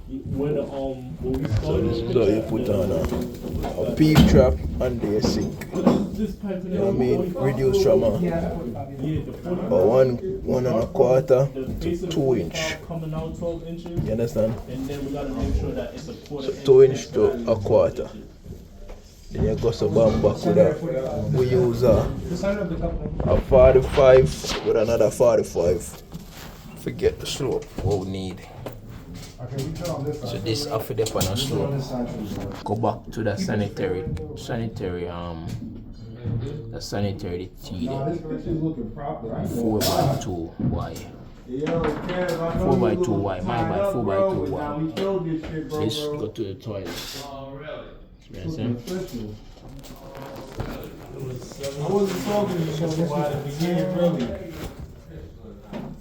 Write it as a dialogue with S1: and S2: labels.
S1: So this is how you put on a peep trap under your sink. You know what I mean? Reduce from a 1.25 to 2 inch. You understand? So 2 inch to a quarter. Then you go so back with that. We use a 45 with another 45. Forget the slope what we need. So this after the on a slope. Go back to the sanitary T there. 4x2Y. 4x2Y, my bad, 4x2Y. This go to the toilet. You understand?
S2: I wasn't talking to you at the beginning, really.